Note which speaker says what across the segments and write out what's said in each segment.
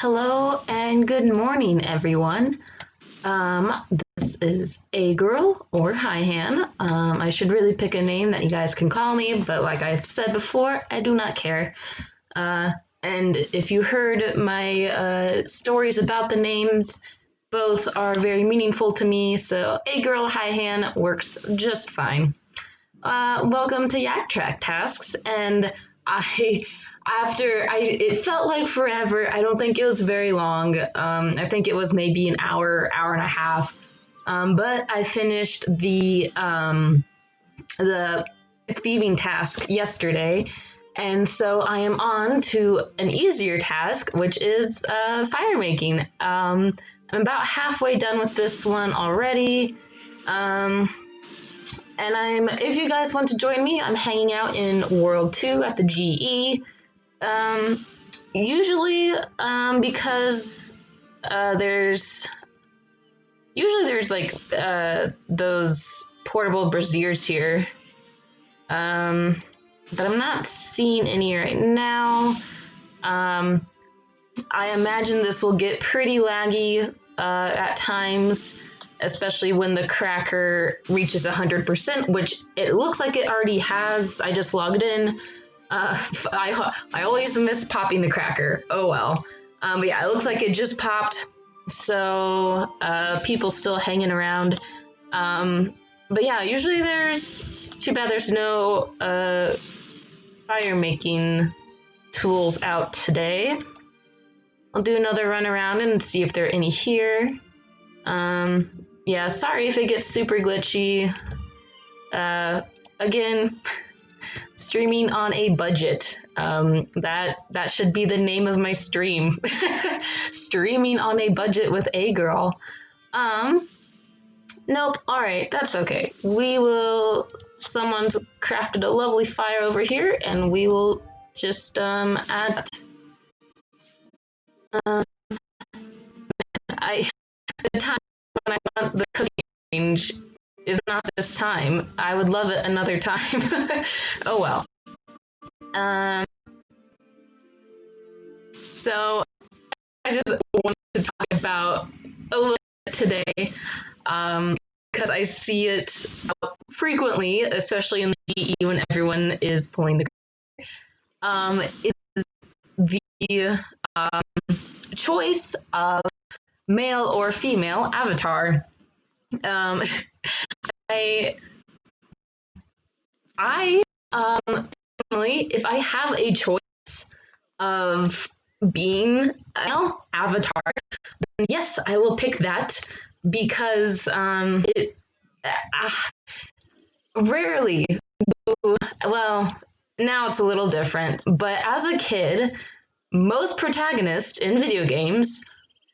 Speaker 1: Hello and good morning, everyone. This is a girl or Hihan. I should really pick a name that you guys can call me, but like I've said before, I do not care. And if you heard my stories about the names, both are very meaningful to me, so a girl Hihan works just fine. Welcome to Trak tasks, and I it felt like forever. I don't think it was very long. I think it was maybe an hour and a half. But I finished the thieving task yesterday, and so I am on to an easier task, which is fire making. I'm about halfway done with this one already. And if you guys want to join me, I'm hanging out in World 2 at the GE. Usually, because there's like those portable braziers here. But I'm not seeing any right now. I imagine this will get pretty laggy at times, especially when the cracker reaches 100%, which it looks like it already has. I just logged in. I always miss popping the cracker. Oh well. But yeah, it looks like it just popped. So people still hanging around. But yeah, usually there's too bad there's no fire making tools out today. I'll do another run around and see if there are any here. Yeah, sorry if it gets super glitchy. Again, streaming on a budget. That should be the name of my stream. Streaming on a budget with a girl. Nope. All right, that's okay. Someone's crafted a lovely fire over here, and we will just add. The time when I want the cooking range is not this time. I would love it another time. Oh well. So I just wanted to talk about a little bit today, because I see it frequently, especially in the GE when everyone is pulling the is the choice of male or female avatar. Um, I personally, if I have a choice of being a male avatar, then yes, I will pick that because it rarely. Well, now it's a little different, but as a kid, most protagonists in video games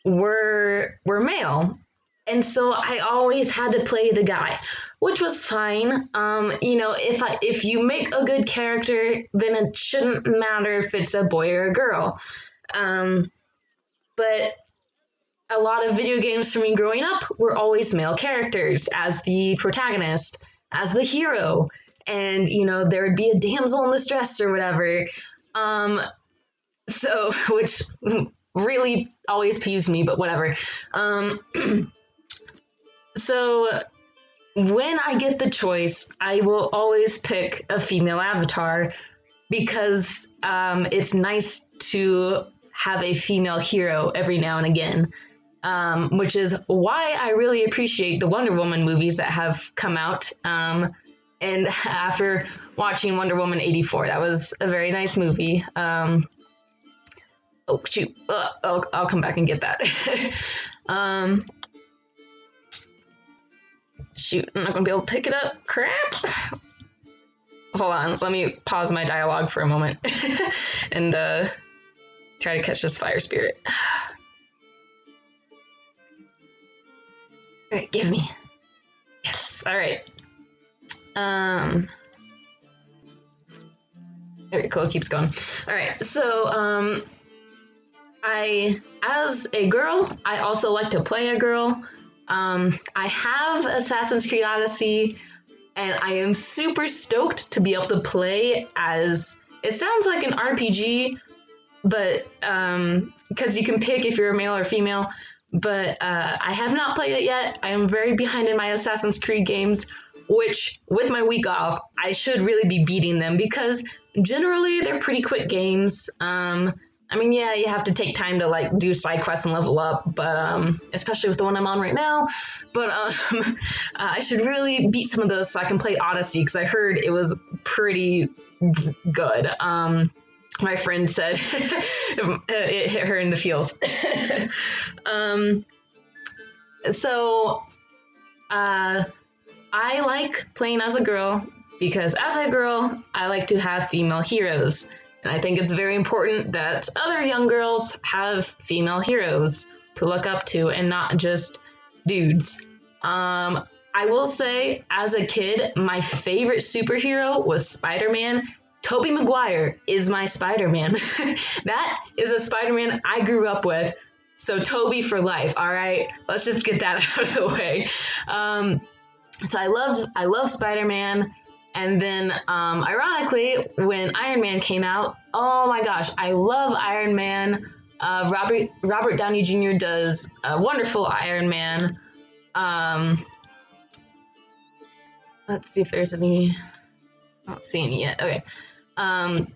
Speaker 1: were male. And so I always had to play the guy, which was fine. If you make a good character, then it shouldn't matter if it's a boy or a girl. But a lot of video games for me growing up were always male characters as the protagonist, as the hero, and there would be a damsel in distress or whatever. So which really always peeves me, but whatever. So when I get the choice, I will always pick a female avatar because it's nice to have a female hero every now and again, which is why I really appreciate the Wonder Woman movies that have come out. And after watching Wonder Woman 84, that was a very nice movie. Oh shoot, I'll come back and get that. Shoot, I'm not gonna be able to pick it up. Crap. Hold on, let me pause my dialogue for a moment and try to catch this fire spirit. All right, give me. Yes. All right. Very cool. It keeps going. All right. So as a girl, I also like to play a girl. I have Assassin's Creed Odyssey, and I am super stoked to be able to play as. It sounds like an RPG, but because you can pick if you're a male or female. But I have not played it yet. I am very behind in my Assassin's Creed games, which with my week off, I should really be beating them because generally they're pretty quick games. I mean, yeah, you have to take time to like do side quests and level up, but especially with the one I'm on right now. But I should really beat some of those so I can play Odyssey because I heard it was pretty good. My friend said it hit her in the feels. So I like playing as a girl because as a girl, I like to have female heroes. And I think it's very important that other young girls have female heroes to look up to and not just dudes. I will say, as a kid, my favorite superhero was Spider-Man. Tobey Maguire is my Spider-Man. That is a Spider-Man I grew up with. So Tobey for life, all right? Let's just get that out of the way. So I love Spider-Man. And then, ironically, when Iron Man came out, oh my gosh, I love Iron Man. Robert Downey Jr. does a wonderful Iron Man. Let's see if there's any. I don't see any yet. Okay. And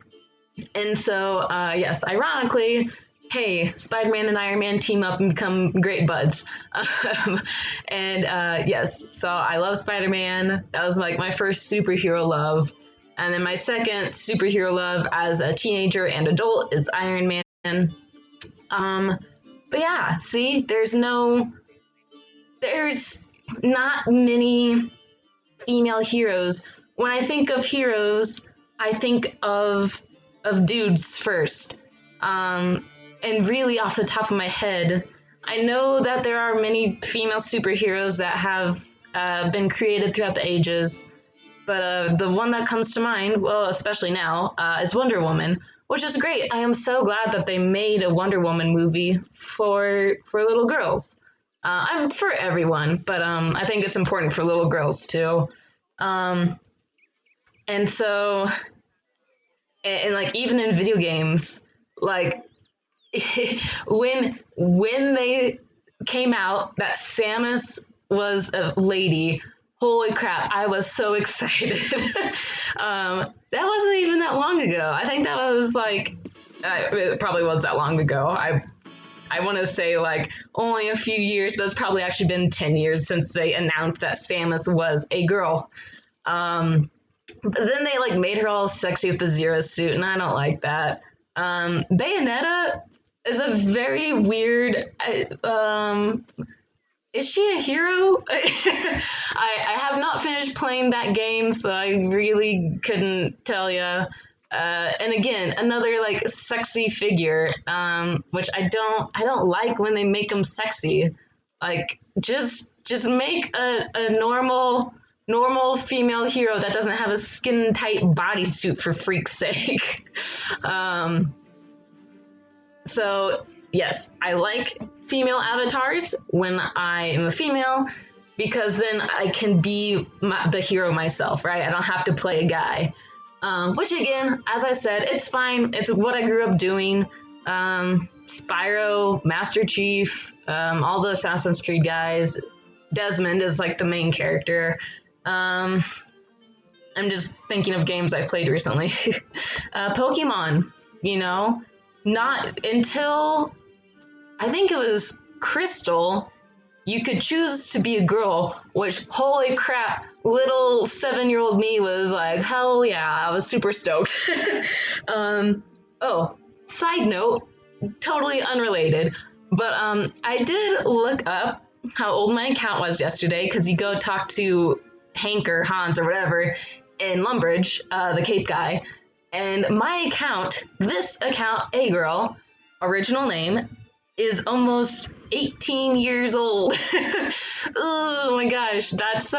Speaker 1: so, yes, ironically, hey, Spider-Man and Iron Man team up and become great buds. And yes, so I love Spider-Man. That was like my first superhero love. And then my second superhero love as a teenager and adult is Iron Man. But yeah, see, there's not many female heroes. When I think of heroes, I think of dudes first. And really off the top of my head, I know that there are many female superheroes that have been created throughout the ages, but the one that comes to mind, well, especially now, is Wonder Woman, which is great. I am so glad that they made a Wonder Woman movie for little girls. I'm for everyone, but I think it's important for little girls too. And so, and like even in video games, like when they came out that Samus was a lady, holy crap, I was so excited. That wasn't even that long ago. I think that was like it probably was that long ago. I want to say like only a few years, but it's probably actually been 10 years since they announced that Samus was a girl. But then they like made her all sexy with the Zero suit, and I don't like that. Bayonetta is a very weird. Is she a hero? I have not finished playing that game, so I really couldn't tell you. And again, another like sexy figure, which I don't like when they make them sexy. Like just make a normal female hero that doesn't have a skin tight bodysuit for freak's sake. So yes, I like female avatars when I am a female because then I can be the hero myself, right? I don't have to play a guy. Which again, as I said, it's fine. It's what I grew up doing. Spyro, Master Chief, all the Assassin's Creed guys. Desmond is like the main character. I'm just thinking of games I've played recently. Pokemon, not until I think it was Crystal, you could choose to be a girl, which holy crap, little 7-year-old me was like, hell yeah, I was super stoked. Side note, totally unrelated, but I did look up how old my account was yesterday because you go talk to Hank or Hans or whatever in Lumbridge, the Cape guy, and my account, this account, A Girl, original name, is almost 18 years old. Oh my gosh, that's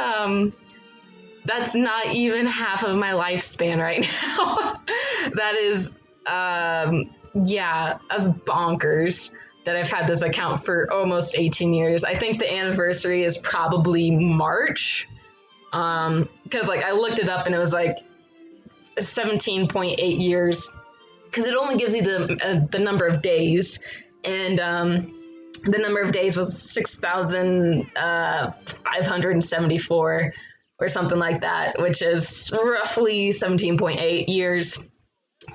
Speaker 1: not even half of my lifespan right now. That is, that's bonkers that I've had this account for almost 18 years. I think the anniversary is probably March. Because like I looked it up and it was like 17.8 years. because it only gives you the number of days, and the number of days was 6,574 or something like that, which is roughly 17.8 years.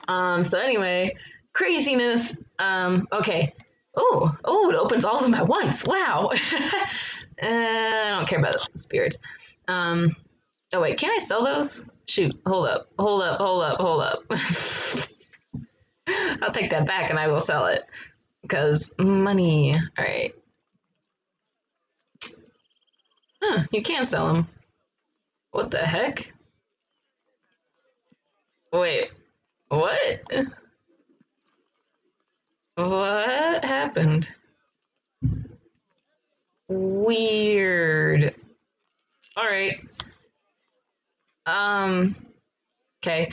Speaker 1: So anyway, craziness. Okay. Oh, it opens all of them at once. Wow. I don't care about spirits. Oh wait, can I sell those? Shoot, hold up. I'll take that back and I will sell it. Because money. Alright. Huh, you can sell them. What the heck? Wait, what? What happened? Weird. Alright. Okay.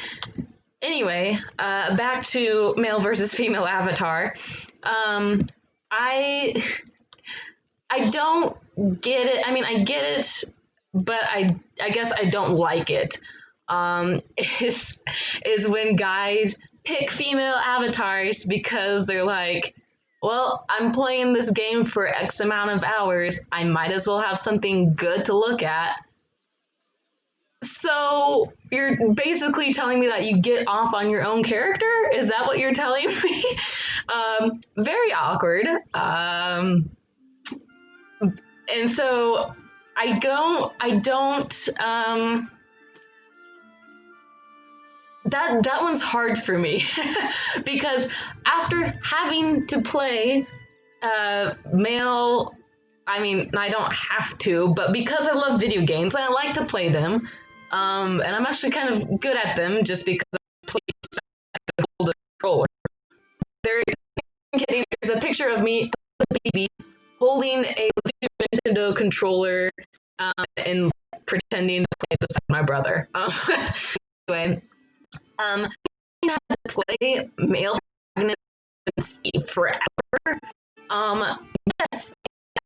Speaker 1: Anyway, back to male versus female avatar. I don't get it. I mean, I get it, but I guess I don't like it. Is when guys pick female avatars because they're like, well, I'm playing this game for X amount of hours. I might as well have something good to look at. So you're basically telling me that you get off on your own character? Is that what you're telling me? Very awkward. And so I don't that one's hard for me because after having to play male, I mean, I don't have to, but because I love video games and I like to play them, and I'm actually kind of good at them just because I play a controller. There's a picture of me as a baby holding a Nintendo controller and pretending to play beside my brother. Anyway, I have to play male protagonists forever. Yes,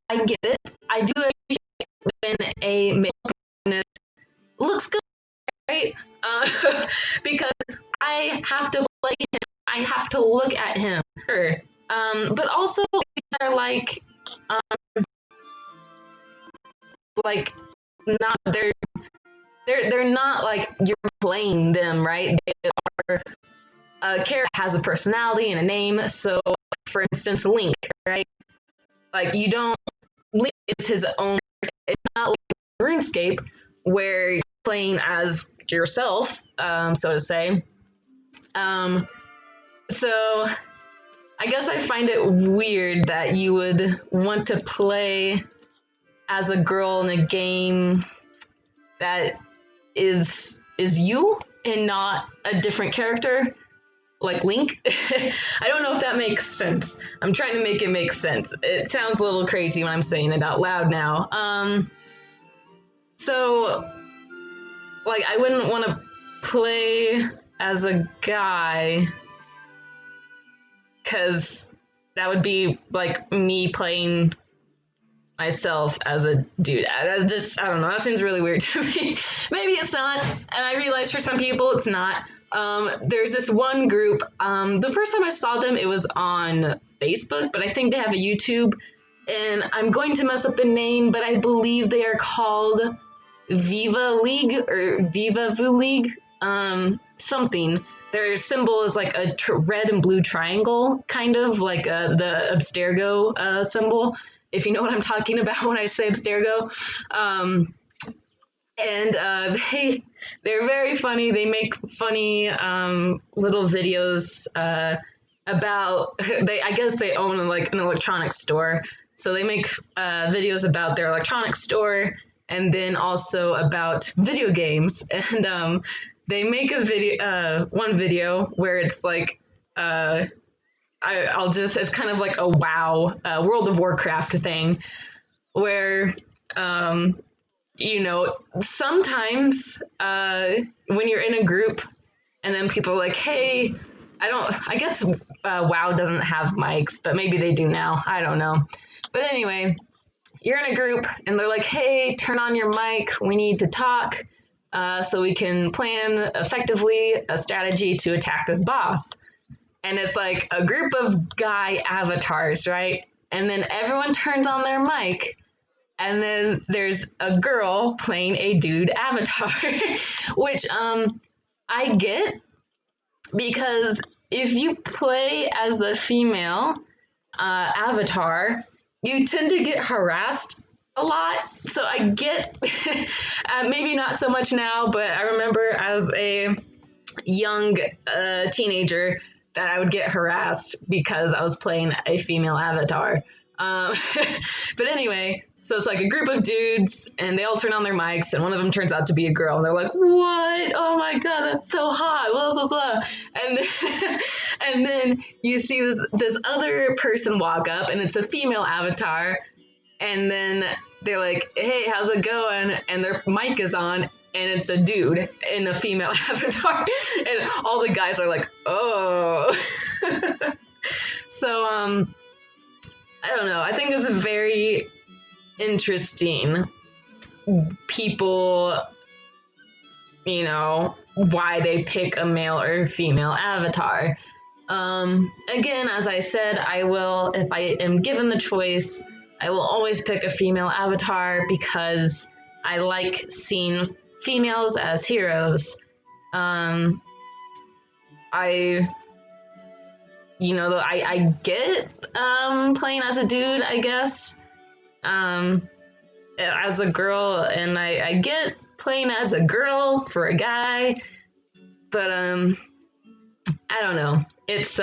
Speaker 1: I get it. I do appreciate when a male protagonist looks good, right? Because I have to play him. I have to look at him. Sure. But also they're like not they're not like you're playing them, right? They are a character that has a personality and a name. So, for instance, Link, right? Like you don't Link is his own. It's not like RuneScape where you're playing as yourself, so to say. So I guess I find it weird that you would want to play as a girl in a game that is you and not a different character like Link. I don't know if that makes sense. I'm trying to make it make sense. It sounds a little crazy when I'm saying it out loud now. So like I wouldn't want to play as a guy because that would be like me playing myself as a dude. I don't know. That seems really weird to me. Maybe it's not. And I realize for some people it's not. There's this one group. The first time I saw them, it was on Facebook, but I think they have a YouTube. And I'm going to mess up the name, but I believe they are called Viva League or Viva Vu League. Something. Their symbol is like a red and blue triangle, kind of like the Abstergo symbol, if you know what I'm talking about when I say Abstergo. And they're very funny. They make funny little videos about I guess they own like an electronics store, so they make videos about their electronics store and then also about video games. And they make a video, one video where it's like, I'll just, it's kind of like a WoW, World of Warcraft thing, where, you know, sometimes when you're in a group and then people are like, hey, I guess WoW doesn't have mics, but maybe they do now. I don't know. But anyway, you're in a group and they're like, hey, turn on your mic. We need to talk. So we can plan effectively a strategy to attack this boss. and it's like a group of guy avatars, right? And then everyone turns on their mic, and then there's a girl playing a dude avatar, which I get, because if you play as a female avatar, you tend to get harassed a lot. So I get, maybe not so much now, but I remember as a young teenager that I would get harassed because I was playing a female avatar. Um, but anyway, so it's like a group of dudes, and they all turn on their mics, and one of them turns out to be a girl, and they're like, "What? Oh my god, that's so hot!" Blah blah blah. And then, and then you see this other person walk up, and it's a female avatar, and then they're like, "Hey, how's it going?" And their mic is on, and it's a dude in a female avatar, and all the guys are like, "Oh." So I don't know. I think it's very interesting. People, why they pick a male or female avatar. Again, as I said, I will, if I am given the choice, I will always pick a female avatar because I like seeing females as heroes. I I get playing as a dude, I guess, as a girl, and I get playing as a girl for a guy, but I don't know. It's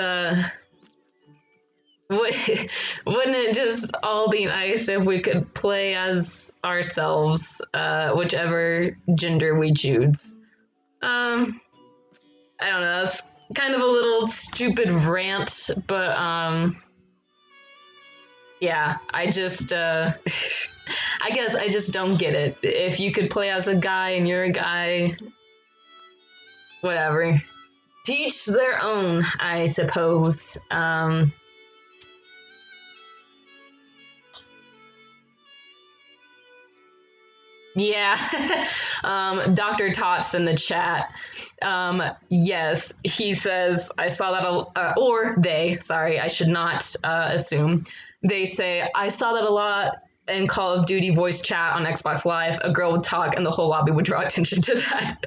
Speaker 1: wouldn't it just all be nice if we could play as ourselves, whichever gender we choose? I don't know. It's kind of a little stupid rant, but yeah, I just I guess I just don't get it. If you could play as a guy and you're a guy, whatever. To each their own, I suppose. Yeah. Dr. Tots in the chat. Yes, he says, I saw that, or they, sorry, I should not assume. They say, I saw that a lot in Call of Duty voice chat on Xbox Live. A girl would talk and the whole lobby would draw attention to that.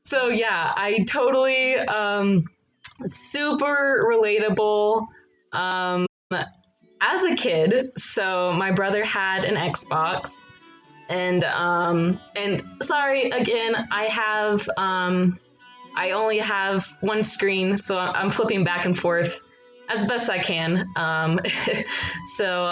Speaker 1: So yeah, I totally, super relatable. As a kid, so my brother had an Xbox, and sorry again, I only have one screen, so I'm flipping back and forth as best I can. So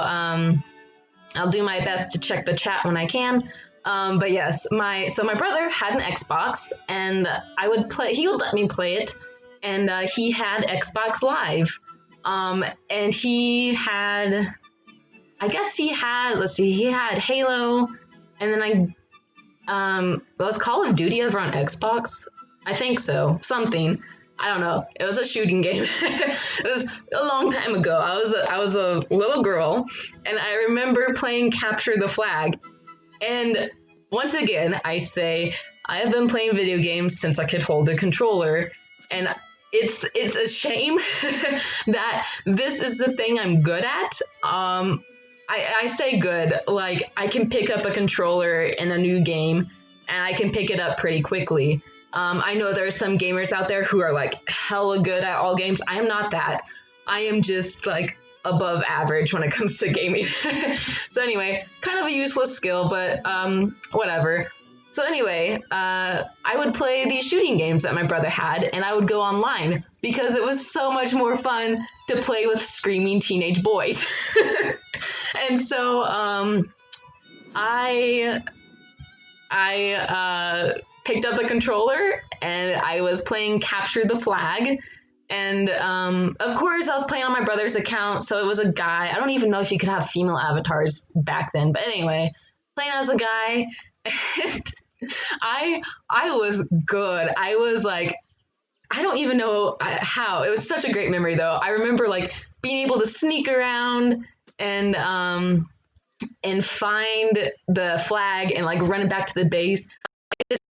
Speaker 1: I'll do my best to check the chat when I can. But yes, my brother had an Xbox, and I would play. He would let me play it, and he had Xbox Live, and he had, I guess he had. Let's see, he had Halo, and then was Call of Duty ever on Xbox? I think so. Something. I don't know. It was a shooting game. It was a long time ago. I was a little girl, and I remember playing Capture the Flag. And once again, I say I have been playing video games since I could hold a controller, and it's a shame that this is the thing I'm good at. I say good, like I can pick up a controller in a new game, and I can pick it up pretty quickly. I know there are some gamers out there who are like hella good at all games. I am not that. I am just like above average when it comes to gaming. So anyway, kind of a useless skill, but whatever. So anyway, I would play these shooting games that my brother had, and I would go online because it was so much more fun to play with screaming teenage boys. And so I picked up the controller and I was playing Capture the Flag. And of course, I was playing on my brother's account, so it was a guy. I don't even know if you could have female avatars back then, but anyway, playing as a guy. And I was good. I was like, I don't even know how. It was such a great memory, though. I remember like being able to sneak around and find the flag and like run it back to the base.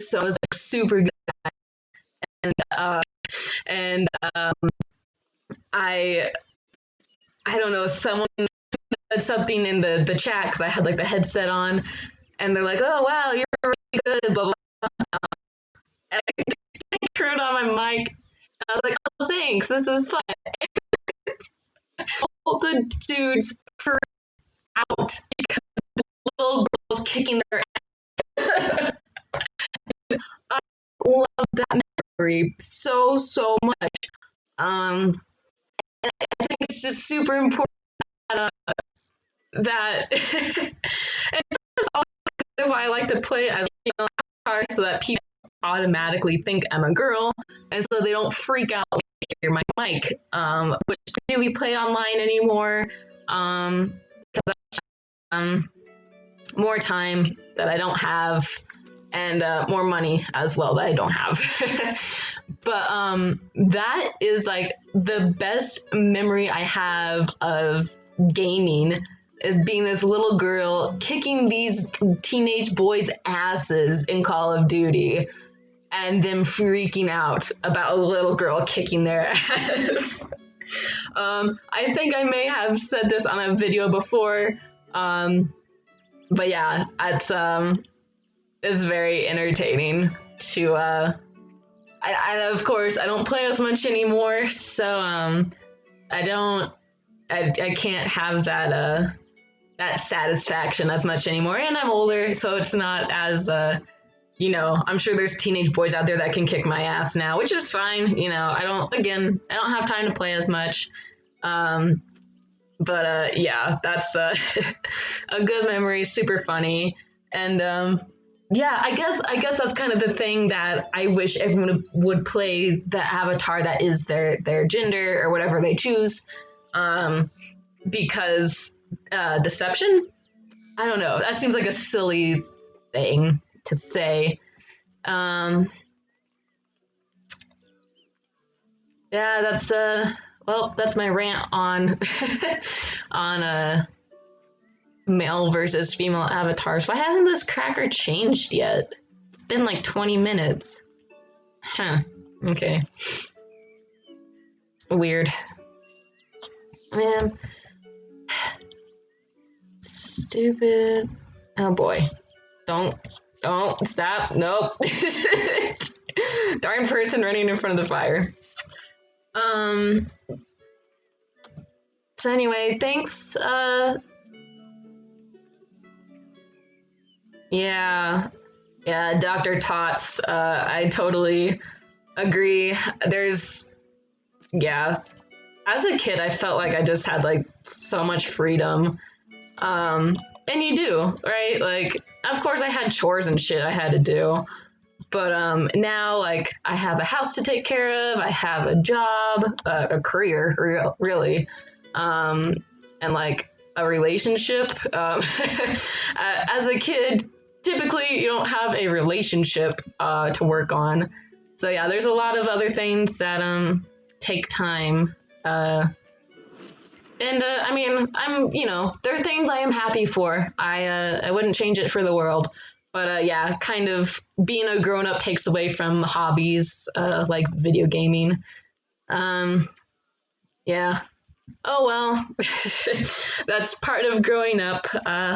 Speaker 1: So it was like super good. And And I I don't know, someone said something in the chat because I had like the headset on, and they're like, "Oh wow, you're really good," blah blah. And I turned on my mic. And I was like, "Oh, thanks. This is fun." All the dudes freaked out because little girls kicking their ass. I love that memory so much. I think it's just super important that and that's also why I like to play as female avatar so that people automatically think I'm a girl, and so they don't freak out when they hear my mic, which I don't really play online anymore. Um, more time that I don't have, and more money as well that I don't have. But that is like the best memory I have of gaming, is being this little girl kicking these teenage boys' asses in Call of Duty and them freaking out about a little girl kicking their ass. I think I may have said this on a video before, but yeah, it's very entertaining to I of course I don't play as much anymore, so I can't have that satisfaction as much anymore, and I'm older, so it's not as I'm sure there's teenage boys out there that can kick my ass now, which is fine. I don't have time to play as much. But yeah, that's a good memory, super funny. And yeah, I guess that's kind of the thing that I wish everyone would play, the avatar that is their gender or whatever they choose, because deception. I don't know. That seems like a silly thing to say. Yeah, that's my rant on on male versus female avatars. Why hasn't this cracker changed yet? It's been like 20 minutes. Huh. Okay. Weird. Man. Stupid. Oh boy. Don't stop. Nope. Darn person running in front of the fire. So anyway, thanks. Yeah. Yeah, Dr. Tots. I totally agree. Yeah. As a kid, I felt like I just had like so much freedom. And you do, right? Like, of course, I had chores and shit I had to do. But now, like, I have a house to take care of. I have a job, a career, really, and like a relationship. As a kid, typically you don't have a relationship to work on. So yeah, there's a lot of other things that take time. And I mean, there are things I am happy for. I wouldn't change it for the world. But yeah, kind of being a grown up takes away from hobbies like video gaming. Yeah. Oh well, that's part of growing up,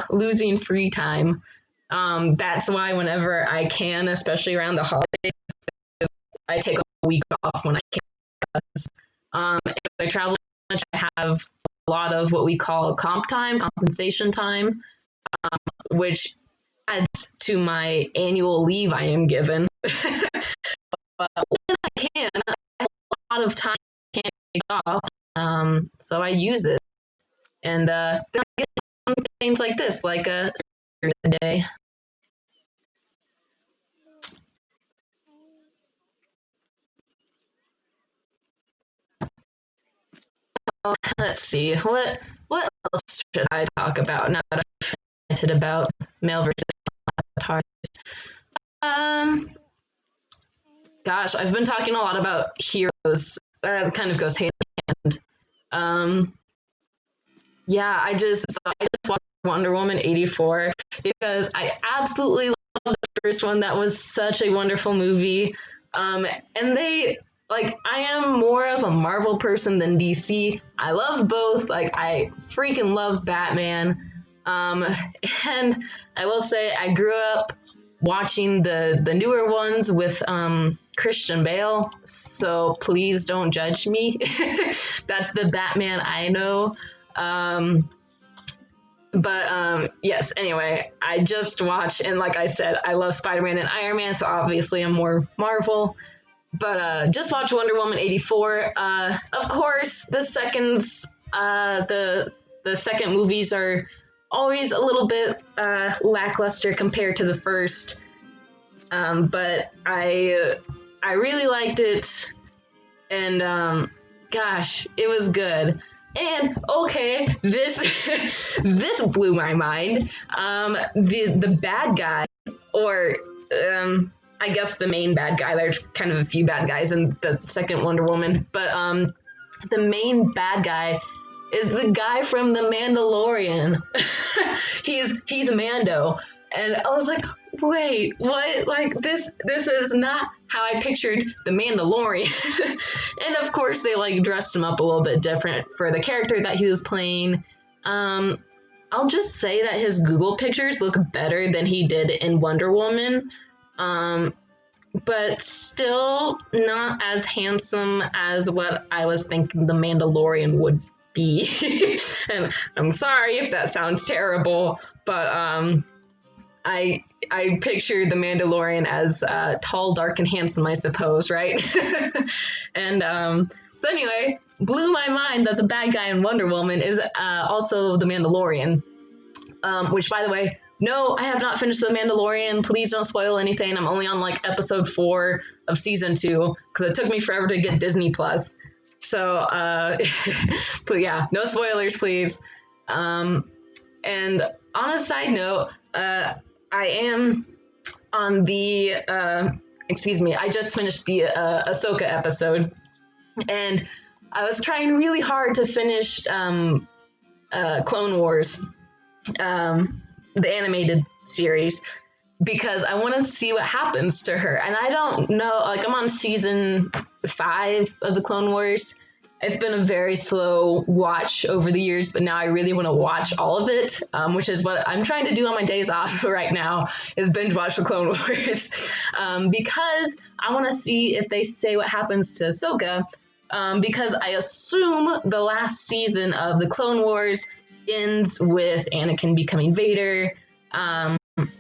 Speaker 1: losing free time. That's why whenever I can, especially around the holidays, I take a week off when I can. If I travel much, I have a lot of what we call comp time, compensation time, which adds to my annual leave I am given. But when I can, I have a lot of time I can't take off, so I use it. And then I get things like this, like a day. Oh, let's see, what else should I talk about now that I've ranted about male versus avatars? Um, Gosh, I've been talking a lot about heroes. That kind of goes hand in hand. Yeah, I just watched Wonder Woman 84 because I absolutely love the first one. That was such a wonderful movie. And they like I am more of a Marvel person than DC. I love both. Like I freaking love Batman. And I will say I grew up watching the newer ones with Christian Bale, so please don't judge me. That's the Batman I know. But yes, anyway, I just watched, and like I said, I love Spider-Man and Iron Man, so obviously I'm more Marvel. But just watch Wonder Woman 84. Of course, the second movies are always a little bit lackluster compared to the first. But I really liked it, and gosh, it was good. And okay, this this blew my mind. The bad guy, or I guess the main bad guy. There's kind of a few bad guys in the second Wonder Woman, but the main bad guy is the guy from The Mandalorian. he's Mando, and I was like, wait, what? Like this is not how I pictured The Mandalorian. And of course, they like dressed him up a little bit different for the character that he was playing. I'll just say that his Google pictures look better than he did in Wonder Woman. But still not as handsome as what I was thinking the Mandalorian would be. And I'm sorry if that sounds terrible, but I picture the Mandalorian as tall, dark, and handsome, I suppose, right? And so anyway, blew my mind that the bad guy in Wonder Woman is also the Mandalorian. Which, by the way, no, I have not finished The Mandalorian. Please don't spoil anything. I'm only on like episode 4 of season 2 because it took me forever to get Disney Plus. So, but yeah, no spoilers, please. And on a side note, I am on the, I just finished the Ahsoka episode, and I was trying really hard to finish Clone Wars, the animated series, because I want to see what happens to her. And I don't know, like I'm on season 5 of the Clone Wars. It's been a very slow watch over the years, but now I really want to watch all of it, which is what I'm trying to do on my days off right now, is binge watch the Clone Wars, because I want to see if they say what happens to Ahsoka, because I assume the last season of the Clone Wars ends with Anakin becoming Vader,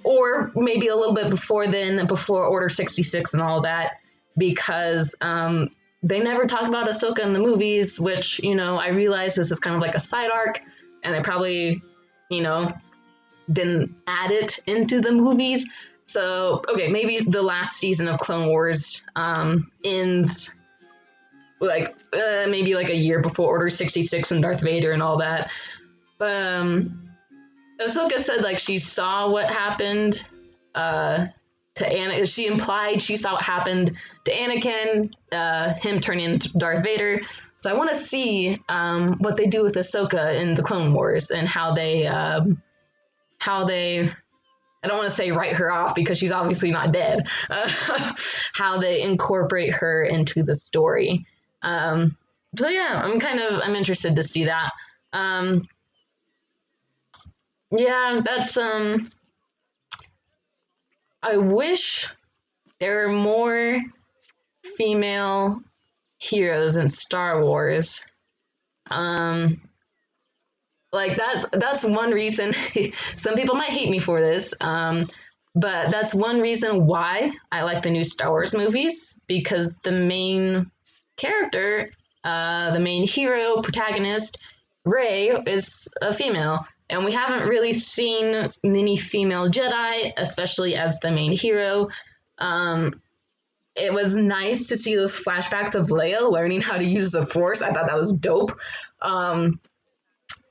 Speaker 1: or maybe a little bit before then, before Order 66 and all that, because they never talk about Ahsoka in the movies, which, you know, I realize this is kind of like a side arc, and they probably, you know, didn't add it into the movies. So, okay, maybe the last season of Clone Wars ends like maybe like a year before Order 66 and Darth Vader and all that. But Ahsoka said like she saw what happened to Anakin. She implied she saw what happened to Anakin, him turning into Darth Vader. So I want to see what they do with Ahsoka in the Clone Wars, and how they I don't want to say write her off because she's obviously not dead. How they incorporate her into the story. So yeah, I'm interested to see that. Yeah, that's I wish there were more female heroes in Star Wars. Like that's one reason. Some people might hate me for this, but that's one reason why I like the new Star Wars movies, because the main character, the main hero, protagonist, Rey, is a female. And we haven't really seen many female Jedi, especially as the main hero. It was nice to see those flashbacks of Leia learning how to use the Force. I thought that was dope.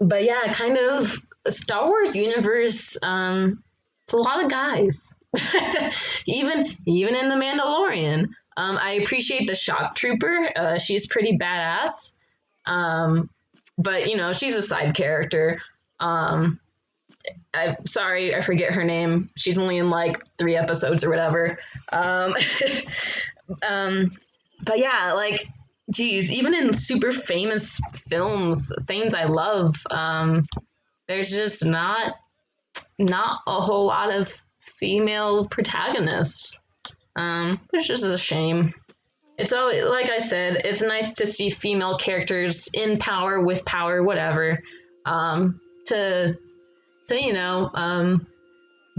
Speaker 1: But yeah, kind of Star Wars universe. It's a lot of guys, even in the Mandalorian. I appreciate the shock trooper. She's pretty badass. But you know, she's a side character. I'm sorry, I forget her name. She's only in like 3 episodes or whatever. But yeah, like, geez, even in super famous films, things I love, there's just not a whole lot of female protagonists, which is a shame. It's always, like I said, it's nice to see female characters in power, with power, whatever, to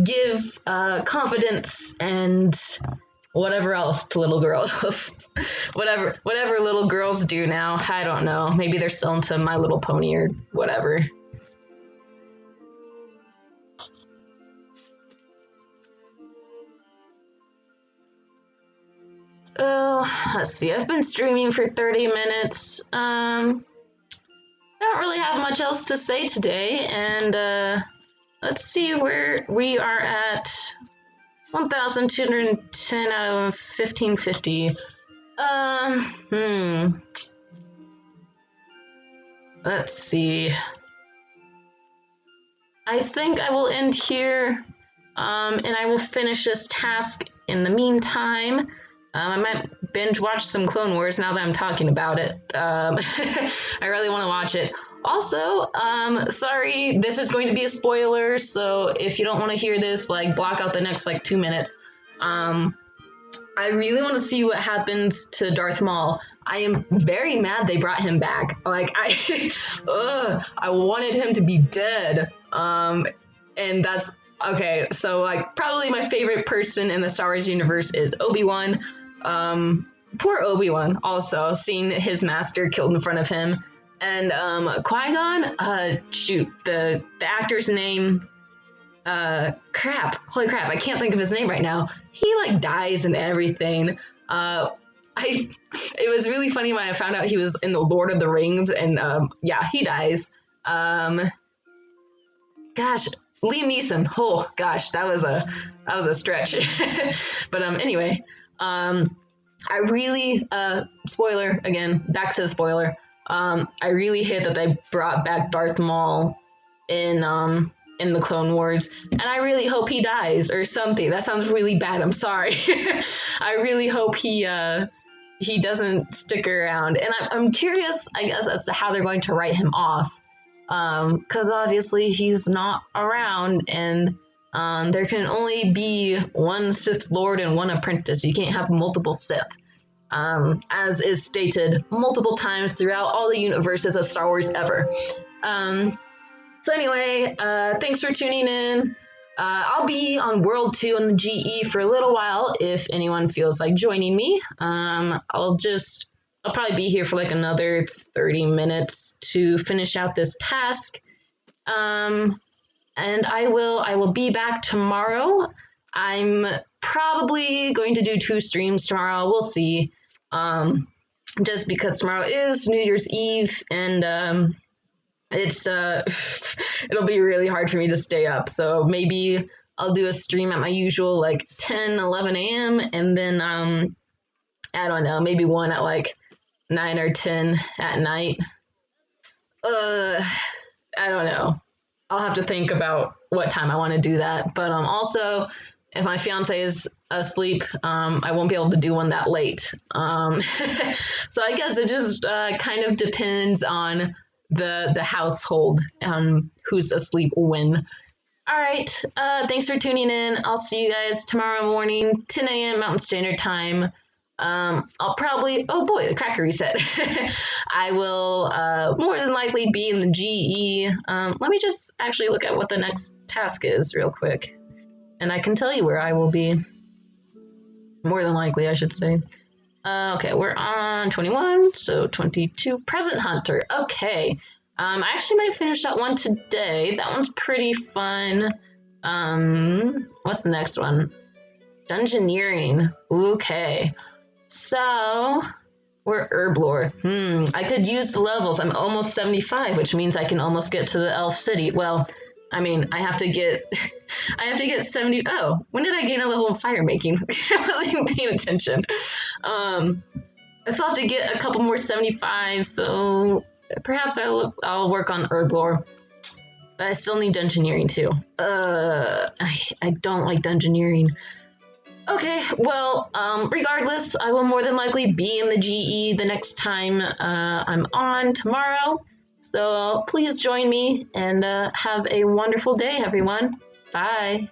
Speaker 1: give confidence and whatever else to little girls. whatever little girls do now. I don't know. Maybe they're still into My Little Pony or whatever. Oh, let's see. I've been streaming for 30 minutes. I don't really have much else to say today, and let's see where we are at. 1,210 out of 1550. Let's see. I think I will end here, and I will finish this task in the meantime. I might binge watch some Clone Wars now that I'm talking about it. I really want to watch it. Also, sorry, this is going to be a spoiler, so if you don't want to hear this, like, block out the next, like, 2 minutes. I really want to see what happens to Darth Maul. I am very mad they brought him back. Like, I wanted him to be dead. And that's, okay, so, like, probably my favorite person in the Star Wars universe is Obi-Wan. Poor Obi-Wan, also, seeing his master killed in front of him. And, Qui-Gon, shoot, the actor's name, holy crap, I can't think of his name right now. He, like, dies and everything. It was really funny when I found out he was in the Lord of the Rings, and, yeah, he dies. Gosh, Liam Neeson, oh, gosh, that was a stretch. But, anyway, I really, spoiler, again, back to the spoiler, I really hate that they brought back Darth Maul in the Clone Wars, and I really hope he dies or something. That sounds really bad, I'm sorry. I really hope he doesn't stick around, and I'm curious, I guess, as to how they're going to write him off, because obviously he's not around, and there can only be one Sith Lord and one apprentice. You can't have multiple Sith, as is stated multiple times throughout all the universes of Star Wars ever. So anyway, thanks for tuning in. I'll be on World 2 on the GE for a little while if anyone feels like joining me. I'll probably be here for like another 30 minutes to finish out this task. And I will be back tomorrow. I'm probably going to do 2 streams tomorrow. We'll see. Just because tomorrow is New Year's Eve, and it's it'll be really hard for me to stay up, so maybe I'll do a stream at my usual like 10-11 a.m. and then I don't know, maybe one at like 9 or 10 at night. I don't know, I'll have to think about what time I want to do that, but also if my fiance is asleep, I won't be able to do one that late. So I guess it just kind of depends on the household and who's asleep when. All right, thanks for tuning in. I'll see you guys tomorrow morning, 10 a.m. Mountain Standard Time. I'll probably, oh boy, the cracker reset. I will more than likely be in the GE. Let me just actually look at what the next task is real quick, and I can tell you where I will be. More than likely, I should say. Okay, we're on 21, so 22. Present Hunter. Okay. I actually might finish that one today. That one's pretty fun. What's the next one? Dungeoneering. Okay. So, we're Herblore. I could use the levels. I'm almost 75, which means I can almost get to the Elf City. Well, I mean, I have to get 70. Oh, when did I gain a level in fire making? I'm not even paying attention. I still have to get a couple more 75, so perhaps I'll work on Herblore. But I still need Dungeoneering too. I don't like Dungeoneering. Okay, well, regardless, I will more than likely be in the GE the next time I'm on tomorrow. So please join me and have a wonderful day, everyone. Bye.